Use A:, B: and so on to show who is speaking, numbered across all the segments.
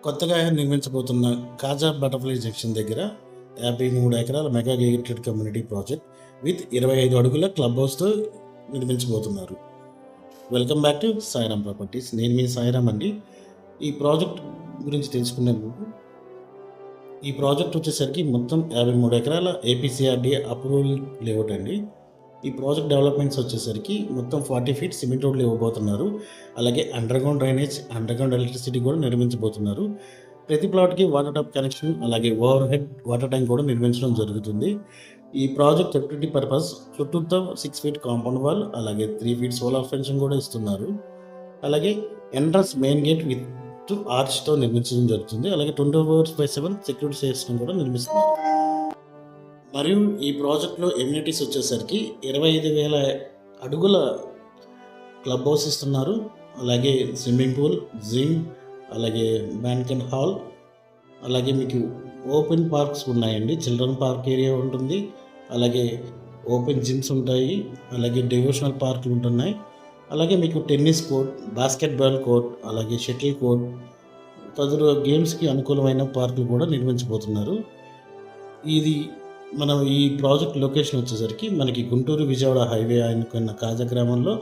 A: కొత్తగా నిర్మించబోతున్న కాజా butterfly junction దగ్గర 53 ఎకరాల mega gated community project with 25 అడుగుల క్లబ్ హౌస్తో నిర్మించబోతున్నారు. Welcome back to Sairam properties. నేను మీ సాయిరామ్ అండి. ఈ ప్రాజెక్ట్ గురించి తెలుసుకునే ముందు, ఈ ప్రాజెక్ట్ వచ్చేసరికి మొత్తం 53 ఎకరాల ఏపీసీఆర్డీఏ అప్రూవల్ లేఅవుట్ అండి. ఈ ప్రాజెక్ట్ డెవలప్మెంట్స్ వచ్చేసరికి మొత్తం 40 ఫీట్ సిమెంట్ రోడ్లు ఇవ్వబోతున్నారు. అలాగే అండర్గ్రౌండ్ డ్రైనేజ్, అండర్గ్రౌండ్ ఎలక్ట్రిసిటీ కూడా నిర్మించబోతున్నారు. ప్రతి ప్లాట్కి వాటర్ ట్యాప్ కనెక్షన్, అలాగే ఓవర్ హెడ్ వాటర్ ట్యాంక్ కూడా నిర్మించడం జరుగుతుంది. ఈ ప్రాజెక్ట్ సెక్యూరిటీ పర్పస్ చుట్టూతో 6 ఫీట్ కాంపౌండ్ వాల్, అలాగే 3 ఫీట్ సోలార్ ఫెన్సింగ్ కూడా ఇస్తున్నారు. అలాగే ఎంట్రన్స్ మెయిన్ గేట్ విత్ ఆర్చ్తో నిర్మించడం జరుగుతుంది. అలాగే 24/7 సెక్యూరిటీ సిస్టమ్ కూడా నిర్మిస్తున్నారు. మరియు ఈ ప్రాజెక్ట్లో ఎమ్యూనిటీస్ వచ్చేసరికి 25,000 అడుగుల క్లబ్ హౌస్ ఇస్తున్నారు. అలాగే స్విమ్మింగ్ పూల్, జిమ్, అలాగే బ్యాంకెట్ హాల్, అలాగే మీకు ఓపెన్ పార్క్స్ ఉన్నాయండి. చిల్డ్రన్ పార్క్ ఏరియా ఉంటుంది, అలాగే ఓపెన్ జిమ్స్ ఉంటాయి, అలాగే డివోషనల్ పార్కులు ఉంటున్నాయి. అలాగే మీకు టెన్నిస్ కోర్ట్, బాస్కెట్బాల్ కోర్ట్, అలాగే షటిల్ కోర్ట్, తదుపరి గేమ్స్కి అనుకూలమైన పార్కులు కూడా నిర్మించబోతున్నారు. ఇది మనం ఈ ప్రాజెక్ట్ లొకేషన్ వచ్చేసరికి మనకి గుంటూరు విజయవాడ హైవే అనుకున్న కాజా గ్రామంలో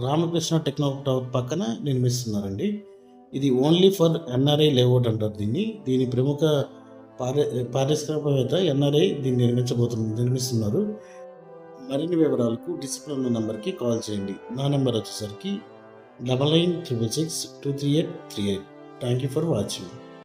A: రామకృష్ణ టెక్నో టవర్ పక్కన నిర్మిస్తున్నారండి. ఇది ఓన్లీ ఫర్ ఎన్ఆర్ఐ లేఅవుట్ అంటారు దీన్ని. దీని ప్రముఖ పారిశ్రామికవేత్త ఎన్ఆర్ఐ దీన్ని నిర్మిస్తున్నారు. మరిన్ని వివరాలకు డిస్ప్లే ఉన్న నెంబర్కి కాల్ చేయండి. నా నెంబర్ వచ్చేసరికి 9966623838. Thank you for watching.